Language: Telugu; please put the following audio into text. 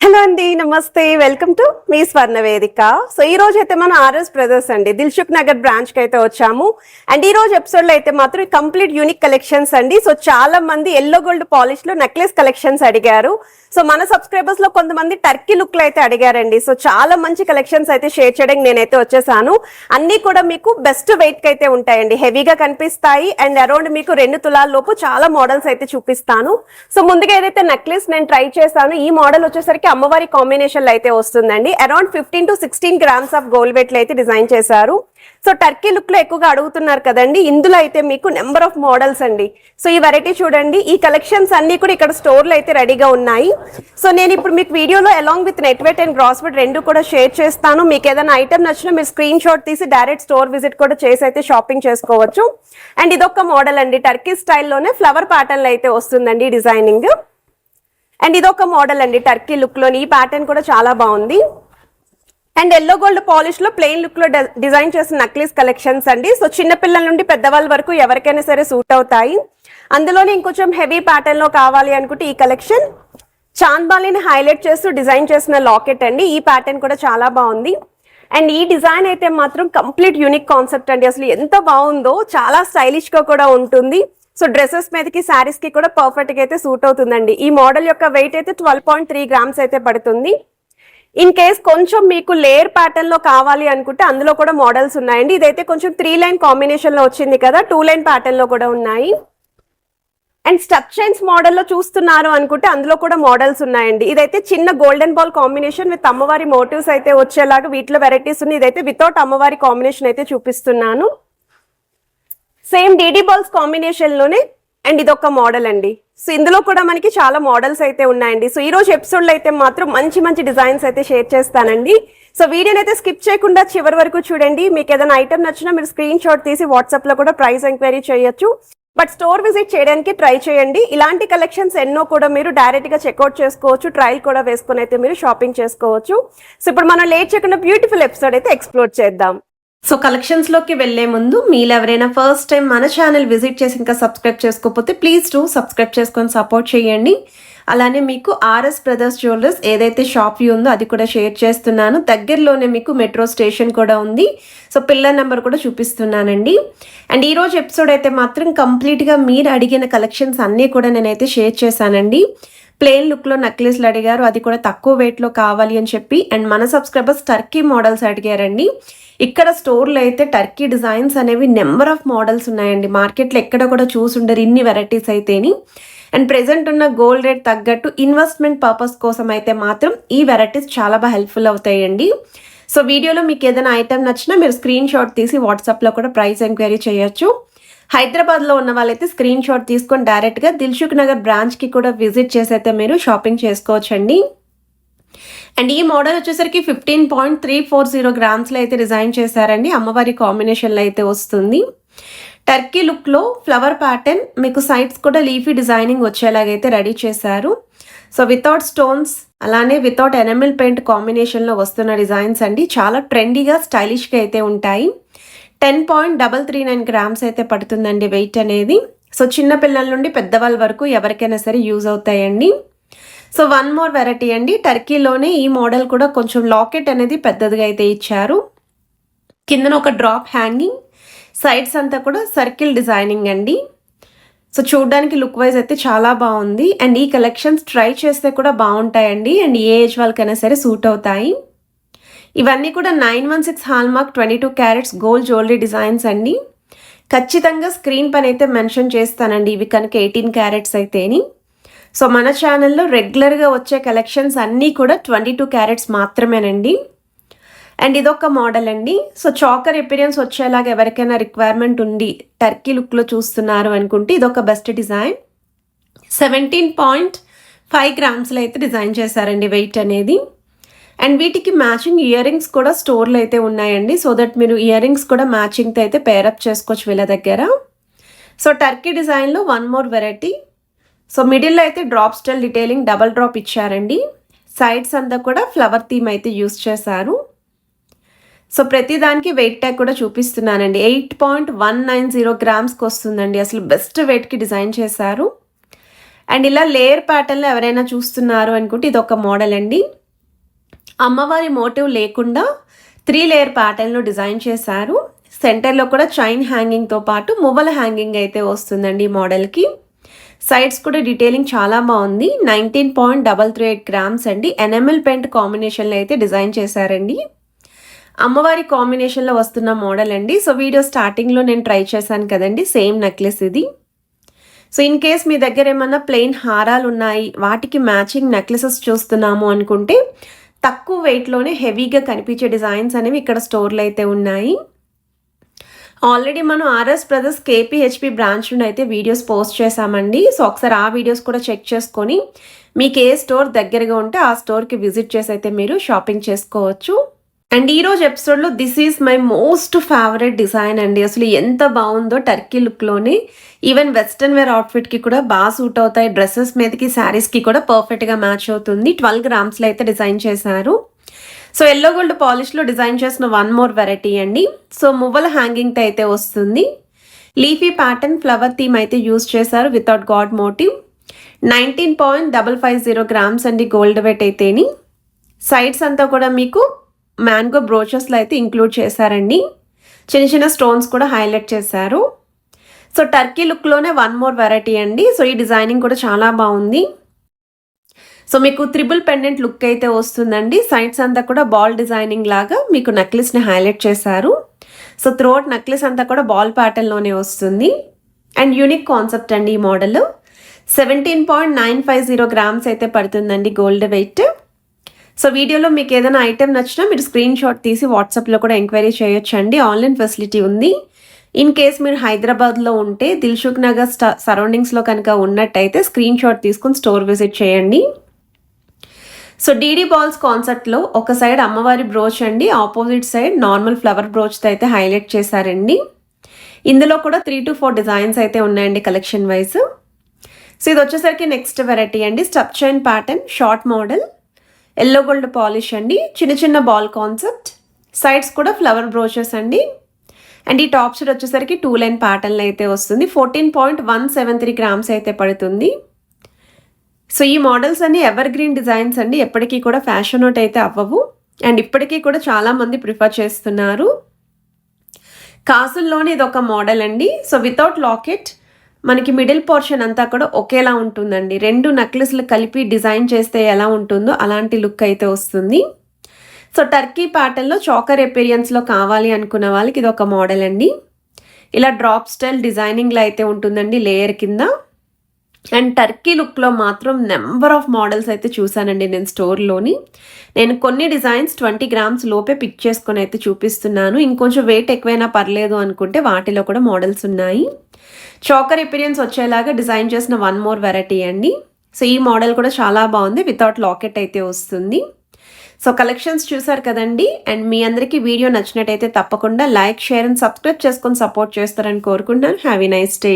హలో అండి, నమస్తే. వెల్కమ్ టు మీ స్వర్ణ వేదిక. సో ఈ రోజు అయితే మనం ఆర్ఎస్ బ్రదర్స్ అండి దిల్సుఖ్ నగర్ బ్రాంచ్ కి అయితే వచ్చాము. అండ్ ఈ రోజు ఎపిసోడ్ లో అయితే మాత్రం కంప్లీట్ యూనిక్ కలెక్షన్స్ అండి. సో చాలా మంది ఎల్లో గోల్డ్ పాలిష్ లో నెక్లెస్ కలెక్షన్స్ అడిగారు. సో మన సబ్స్క్రైబర్స్ లో కొంతమంది టర్కీ లుక్ లో అయితే అడిగారండి. సో చాలా మంచి కలెక్షన్స్ అయితే షేర్ చేయడానికి నేనైతే వచ్చేసాను. అన్ని కూడా మీకు బెస్ట్ వెయిట్ కి అయితే ఉంటాయండి, హెవీగా కనిపిస్తాయి. అండ్ అరౌండ్ మీకు 2 తులాల లోపు చాలా మోడల్స్ అయితే చూపిస్తాను. సో ముందుగా ఏదైతే నెక్లెస్ నేను ట్రై చేశాను, ఈ మోడల్ వచ్చేసరికి అమ్మవారి కాంబినేషన్ లో అయితే వస్తుందండి. Around 15 to 16 grams of gold weight లో అయితే డిజైన్ చేశారు. సో టర్కీ లుక్ లో ఎక్కువగా అడుగుతున్నారు కదండి, ఇందులో అయితే మీకు నెంబర్ ఆఫ్ మోడల్స్ అండి. సో ఈ వెరైటీ చూడండి, ఈ కలెక్షన్స్ అన్ని కూడా ఇక్కడ స్టోర్ లో అయితే రెడీగా ఉన్నాయి. సో నేను ఇప్పుడు మీకు వీడియోలో along with net weight and gross weight రెండు కూడా షేర్ చేస్తాను. మీకు ఏదైనా ఐటమ్ నచ్చినా మీరు స్క్రీన్ షాట్ తీసి డైరెక్ట్ స్టోర్ విజిట్ కూడా చేసి అయితే షాపింగ్ చేసుకోవచ్చు. అండ్ ఇదొక మోడల్ అండి, టర్కీ స్టైల్లోనే ఫ్లవర్ ప్యాటర్న్ లో అయితే వస్తుందండి డిజైనింగ్. అండ్ ఇదొక మోడల్ అండి టర్కీ లుక్ లోని, ఈ ప్యాటర్న్ కూడా చాలా బాగుంది. అండ్ ఎల్లో గోల్డ్ పాలిష్ లో ప్లెయిన్ లుక్ లో డిజైన్ చేసిన నక్లీస్ కలెక్షన్స్ అండి. సో చిన్నపిల్లల నుండి పెద్దవాళ్ళ వరకు ఎవరికైనా సరే సూట్ అవుతాయి. అందులోనే ఇంకొంచెం హెవీ ప్యాటర్న్ లో కావాలి అనుకుంటే ఈ కలెక్షన్ చాంద్బాలిని హైలైట్ చేస్తూ డిజైన్ చేసిన లాకెట్ అండి. ఈ ప్యాటర్న్ కూడా చాలా బాగుంది. అండ్ ఈ డిజైన్ అయితే మాత్రం కంప్లీట్ యూనిక్ కాన్సెప్ట్ అండి. అసలు ఎంత బాగుందో, చాలా స్టైలిష్ గా కూడా ఉంటుంది. సో డ్రెస్సెస్ మీదకి శారీస్ కి కూడా పర్ఫెక్ట్ గా అయితే సూట్ అవుతుందండి. ఈ మోడల్ యొక్క వెయిట్ అయితే 12.3 గ్రామ్స్ అయితే పడుతుంది. ఇన్ కేస్ కొంచెం మీకు లేయర్ ప్యాటర్న్ లో కావాలి అనుకుంటే అందులో కూడా మోడల్స్ ఉన్నాయండి. ఇదైతే కొంచెం 3 లైన్ కాంబినేషన్ లో వచ్చింది కదా, 2 లైన్ ప్యాటర్న్ లో కూడా ఉన్నాయి. అండ్ స్టక్ చైన్స్ మోడల్లో చూస్తున్నారు అనుకుంటే అందులో కూడా మోడల్స్ ఉన్నాయండి. ఇదైతే చిన్న గోల్డెన్ బాల్ కాంబినేషన్ విత్ అమ్మవారి మోటివ్స్ అయితే వచ్చేలాగా వీటిలో వెరైటీస్ ఉన్నాయి. ఇదైతే వితౌట్ అమ్మవారి కాంబినేషన్ అయితే చూపిస్తున్నాను. సేమ్ డీడీ బాల్స్ కాంబినేషన్ లోనే. అండ్ ఇదొక మోడల్ అండి. సో ఇందులో కూడా మనకి చాలా మోడల్స్ అయితే ఉన్నాయండి. సో ఈ రోజు ఎపిసోడ్ లో అయితే మాత్రం మంచి మంచి డిజైన్స్ అయితే షేర్ చేస్తానండి. సో వీడియోని అయితే స్కిప్ చేయకుండా చివరి వరకు చూడండి. మీకు ఏదైనా ఐటమ్ నచ్చినా మీరు స్క్రీన్ షాట్ తీసి వాట్సాప్ లో కూడా ప్రైస్ ఎంక్వైరీ చేయొచ్చు. బట్ స్టోర్ విజిట్ చేయడానికి ట్రై చేయండి. ఇలాంటి కలెక్షన్స్ ఎన్నో కూడా మీరు డైరెక్ట్ గా చెక్అవుట్ చేసుకోవచ్చు, ట్రయల్ కూడా వేసుకుని అయితే మీరు షాపింగ్ చేసుకోవచ్చు. సో ఇప్పుడు మనం లేట్ చేయకుండా బ్యూటిఫుల్ ఎపిసోడ్ అయితే ఎక్స్ప్లోర్ చేద్దాం. సో కలెక్షన్స్ లోకి వెళ్లే ముందు మీరు ఎవరైనా ఫస్ట్ టైం మన ఛానల్ విజిట్ చేసి ఇంకా సబ్స్క్రైబ్ చేసుకోకపోతే ప్లీజ్ టు సబ్స్క్రైబ్ చేసుకొని సపోర్ట్ చేయండి. అలానే మీకు ఆర్ఎస్ బ్రదర్స్ జ్యువెలర్స్ ఏదైతే షాప్ వ్యూ ఉందో అది కూడా షేర్ చేస్తున్నాను. దగ్గరలోనే మీకు మెట్రో స్టేషన్ కూడా ఉంది. సో పిల్లర్ నెంబర్ కూడా చూపిస్తున్నానండి. అండ్ ఈ రోజు ఎపిసోడ్ అయితే మాత్రం కంప్లీట్గా మీరు అడిగిన కలెక్షన్స్ అన్నీ కూడా నేనైతే షేర్ చేశానండి. ప్లెయిన్ లుక్లో నెక్లెస్లు అడిగారు, అది కూడా తక్కువ వెయిట్లో కావాలి అని చెప్పి. అండ్ మన సబ్స్క్రైబర్స్ టర్కీ మోడల్స్ అడిగారండి. ఇక్కడ స్టోర్లో అయితే టర్కీ డిజైన్స్ అనేవి నెంబర్ ఆఫ్ మోడల్స్ ఉన్నాయండి. మార్కెట్లో ఎక్కడ కూడా చూసుండరు ఇన్ని వెరైటీస్ అయితేని. అండ్ ప్రెసెంట్ ఉన్న గోల్డ్ రేట్ తగ్గట్టు ఇన్వెస్ట్మెంట్ పర్పస్ కోసం అయితే మాత్రం ఈ వెరైటీస్ చాలా బాగా హెల్ప్ఫుల్ అవుతాయండి. సో వీడియోలో మీకు ఏదైనా ఐటమ్ నచ్చినా మీరు స్క్రీన్ షాట్ తీసి వాట్సాప్లో కూడా ప్రైస్ ఎంక్వైరీ చేయొచ్చు. హైదరాబాద్లో ఉన్న వాళ్ళైతే స్క్రీన్ షాట్ తీసుకొని డైరెక్ట్గా దిల్సుఖ్ నగర్ బ్రాంచ్కి కూడా విజిట్ చేసి అయితే మీరు షాపింగ్ చేసుకోవచ్చండి. అండ్ ఈ మోడల్ వచ్చేసరికి 15.340 గ్రామ్స్లో అయితే డిజైన్ చేశారండి. అమ్మవారి కాంబినేషన్లో అయితే వస్తుంది. టర్కీ లుక్లో ఫ్లవర్ ప్యాటర్న్, మీకు సైడ్స్ కూడా లీఫీ డిజైనింగ్ వచ్చేలాగైతే రెడీ చేశారు. సో వితౌట్ స్టోన్స్ అలానే వితౌట్ ఎనమిల్ పెయింట్ కాంబినేషన్లో వస్తున్న డిజైన్స్ అండి. చాలా ట్రెండీగా స్టైలిష్గా అయితే ఉంటాయి. 10.339 గ్రామ్స్ అయితే పడుతుందండి వెయిట్ అనేది. సో చిన్న పిల్లల నుండి పెద్దవాళ్ళ వరకు ఎవరికైనా సరే యూజ్ అవుతాయండి. సో వన్ మోర్ వెరైటీ అండి, టర్కీలోనే ఈ మోడల్ కూడా కొంచెం లాకెట్ అనేది పెద్దదిగా అయితే ఇచ్చారు. కిందన ఒక డ్రాప్ హ్యాంగింగ్, సైడ్స్ అంతా కూడా సర్కిల్ డిజైనింగ్ అండి. సో చూడడానికి లుక్ వైజ్ అయితే చాలా బాగుంది. అండ్ ఈ కలెక్షన్స్ ట్రై చేస్తే కూడా బాగుంటాయండి. అండ్ ఏ ఏజ్ వాళ్ళకైనా సరే సూట్ అవుతాయి. ఇవన్నీ కూడా 916 hallmark 22 carats gold jewellery designs అండి. ఖచ్చితంగా స్క్రీన్ పైన అయితే మెన్షన్ చేస్తానండి ఇవి కనుక 18 క్యారెట్స్ అయితేని. సో మన ఛానల్లో రెగ్యులర్గా వచ్చే కలెక్షన్స్ అన్నీ కూడా 22 క్యారెట్స్ మాత్రమేనండి. అండ్ ఇదొక మోడల్ అండి. సో చాకర్ ఎపీరియన్స్ వచ్చేలాగా ఎవరికైనా రిక్వైర్మెంట్ ఉంది, టర్కీ లుక్లో చూస్తున్నారు అనుకుంటే ఇదొక బెస్ట్ డిజైన్. 17.5 గ్రామ్స్లో అయితే డిజైన్ చేశారండి వెయిట్ అనేది. అండ్ వీటికి మ్యాచింగ్ ఇయర్ రింగ్స్ కూడా స్టోర్లో అయితే ఉన్నాయండి. సో దట్ మీరు ఇయర్ రింగ్స్ కూడా మ్యాచింగ్తో అయితే పేరప్ చేసుకోవచ్చు వీళ్ళ దగ్గర. సో టర్కీ డిజైన్లో వన్ మోర్ వెరైటీ. సో మిడిల్లో అయితే drop style detailing double drop ఇచ్చారండి. సైడ్స్ అంతా కూడా ఫ్లవర్ థీమ్ అయితే యూస్ చేశారు. సో ప్రతి దానికి వెయిట్ ట్యాగ్ కూడా చూపిస్తున్నానండి. 8.190 గ్రామ్స్కి వస్తుందండి. అసలు బెస్ట్ వెయిట్కి డిజైన్ చేశారు. అండ్ ఇలా లేయర్ ప్యాటర్న్లో ఎవరైనా చూస్తున్నారు అనుకుంటే ఇది ఒక మోడల్ అండి. అమ్మవారి మోటివ్ లేకుండా 3 లేయర్ ప్యాటర్న్లో డిజైన్ చేశారు. సెంటర్లో కూడా చైన్ హ్యాంగింగ్తో పాటు మువ్వల హ్యాంగింగ్ అయితే వస్తుందండి ఈ మోడల్కి. సైడ్స్ కూడా డీటెయిలింగ్ చాలా బాగుంది. 19.338 గ్రామ్స్ అండి. ఎనామిల్ పెయింట్ కాంబినేషన్లో అయితే డిజైన్ చేశారండి. అమ్మవారి కాంబినేషన్లో వస్తున్న మోడల్ అండి. సో వీడియో స్టార్టింగ్లో నేను ట్రై చేశాను కదండి, సేమ్ నెక్లెస్ ఇది. సో ఇన్ కేస్ మీ దగ్గర ఏమన్నా ప్లెయిన్ హారాలు ఉన్నాయి, వాటికి మ్యాచింగ్ నెక్లెసెస్ చూస్తున్నాము అనుకుంటే తక్కువ వెయిట్లోనే హెవీగా కనిపించే డిజైన్స్ అనేవి ఇక్కడ స్టోర్లో అయితే ఉన్నాయి. ఆల్రెడీ మనం ఆర్ఎస్ బ్రదర్స్ కేపీహెచ్పి బ్రాంచ్ నుండి అయితే వీడియోస్ పోస్ట్ చేశామండి. సో ఒకసారి ఆ వీడియోస్ కూడా చెక్ చేసుకొని మీకు ఏ స్టోర్ దగ్గరగా ఉంటే ఆ స్టోర్కి విజిట్ చేసి అయితే మీరు షాపింగ్ చేసుకోవచ్చు. అండ్ ఈరోజు ఎపిసోడ్లో this is my most favourite design అండి. అసలు ఎంత బాగుందో టర్కీ లుక్లోనే. ఈవెన్ వెస్ట్రన్ వేర్ అవుట్ఫిట్కి కూడా బాగా సూట్ అవుతాయి. డ్రెస్సెస్ మీదకి శారీస్కి కూడా పర్ఫెక్ట్గా మ్యాచ్ అవుతుంది. 12 గ్రామ్స్లో అయితే డిజైన్ చేశారు. సో ఎల్లో గోల్డ్ పాలిష్లో డిజైన్ చేసిన వన్ మోర్ వెరైటీ అండి. సో మువ్వల హ్యాంగింగ్తో అయితే వస్తుంది. లీఫీ ప్యాటర్న్ ఫ్లవర్ థీమ్ అయితే యూజ్ చేశారు వితౌట్ గాడ్ మోటివ్. 19.550 గ్రామ్స్ అండి గోల్డ్ వెయిట్ అయితేని. సైడ్స్ అంతా కూడా మీకు మ్యాంగో బ్రోచెస్లో అయితే ఇంక్లూడ్ చేశారండి. చిన్న చిన్న స్టోన్స్ కూడా హైలైట్ చేశారు. సో టర్కీ లుక్లోనే వన్ మోర్ వెరైటీ అండి. సో ఈ డిజైనింగ్ కూడా చాలా బాగుంది. సో మీకు త్రిబుల్ పెండెంట్ లుక్ అయితే వస్తుందండి. సైడ్స్ అంతా కూడా బాల్ డిజైనింగ్ లాగా మీకు నెక్లెస్ని హైలైట్ చేశారు. సో త్రోట్ నెక్లెస్ అంతా కూడా బాల్ ప్యాటర్న్లోనే వస్తుంది. అండ్ యూనిక్ కాన్సెప్ట్ అండి ఈ మోడల్. 17.950 గ్రామ్స్ అయితే పడుతుందండి గోల్డ్ వెయిట్. సో వీడియోలో మీకు ఏదైనా ఐటెం నచ్చినా మీరు స్క్రీన్ షాట్ తీసి వాట్సాప్లో కూడా ఎంక్వైరీ చేయొచ్చు అండి. ఆన్లైన్ ఫెసిలిటీ ఉంది. ఇన్ కేస్ మీరు హైదరాబాద్లో ఉంటే దిల్సుఖ్ నగర్ సరౌండింగ్స్లో కనుక ఉన్నట్టయితే స్క్రీన్ షాట్ తీసుకుని స్టోర్ విజిట్ చేయండి. సో డీడీ బాల్స్ కాన్సెప్ట్లో ఒక సైడ్ అమ్మవారి బ్రోచ్ అండి, ఆపోజిట్ సైడ్ నార్మల్ ఫ్లవర్ బ్రోచ్తో అయితే హైలైట్ చేశారండి. ఇందులో కూడా 3 to 4 డిజైన్స్ అయితే ఉన్నాయండి కలెక్షన్ వైజ్. సో ఇది వచ్చేసరికి నెక్స్ట్ వెరైటీ అండి. స్టప్ chain pattern short model, yellow gold polish అండి, చిన్న చిన్న బాల్ కాన్సెప్ట్, సైడ్స్ కూడా ఫ్లవర్ బ్రోచెస్ అండి. అండ్ ఈ టాప్ సైడ్ వచ్చేసరికి 2 లైన్ ప్యాటర్న్లో అయితే వస్తుంది. 14.173 గ్రామ్స్ అయితే పడుతుంది. సో ఈ మోడల్స్ అన్ని ఎవర్ గ్రీన్ డిజైన్స్ అండి, ఎప్పటికీ కూడా ఫ్యాషన్ అవుట్ అయితే అవ్వవు. అండ్ ఇప్పటికీ కూడా చాలామంది ప్రిఫర్ చేస్తున్నారు. కాసుల్లోనే ఇది ఒక మోడల్ అండి. సో వితౌట్ లాకెట్ మనకి మిడిల్ పోర్షన్ అంతా కూడా ఒకేలా ఉంటుందండి. 2 నెక్లెస్లు కలిపి డిజైన్ చేస్తే ఎలా ఉంటుందో అలాంటి లుక్ అయితే వస్తుంది. సో టర్కీ ప్యాటర్న్లో చాకర్ ఎపీరియన్స్లో కావాలి అనుకున్న వాళ్ళకి ఇది ఒక మోడల్ అండి. ఇలా డ్రాప్ స్టైల్ డిజైనింగ్లో అయితే ఉంటుందండి లేయర్ కింద. అండ్ టర్కీ లుక్లో మాత్రం నెంబర్ ఆఫ్ మోడల్స్ అయితే చూసానండి నేను స్టోర్లోని. నేను కొన్ని డిజైన్స్ 20 గ్రామ్స్ లోపే పిక్ చేసుకొని అయితే చూపిస్తున్నాను. ఇంకొంచెం వెయిట్ ఎక్కువైనా పర్లేదు అనుకుంటే వాటిలో కూడా మోడల్స్ ఉన్నాయి. చాకర్ ఎపీరియన్స్ వచ్చేలాగా డిజైన్ చేసిన వన్ మోర్ వెరైటీ అండి. సో ఈ మోడల్ కూడా చాలా బాగుంది. వితౌట్ లాకెట్ అయితే వస్తుంది. సో కలెక్షన్స్ చూసారు కదండి. అండ్ మీ అందరికీ వీడియో నచ్చినట్టయితే తప్పకుండా లైక్, షేర్ అండ్ సబ్స్క్రైబ్ చేసుకొని సపోర్ట్ చేస్తారని కోరుకుంటున్నాను. Have a nice day.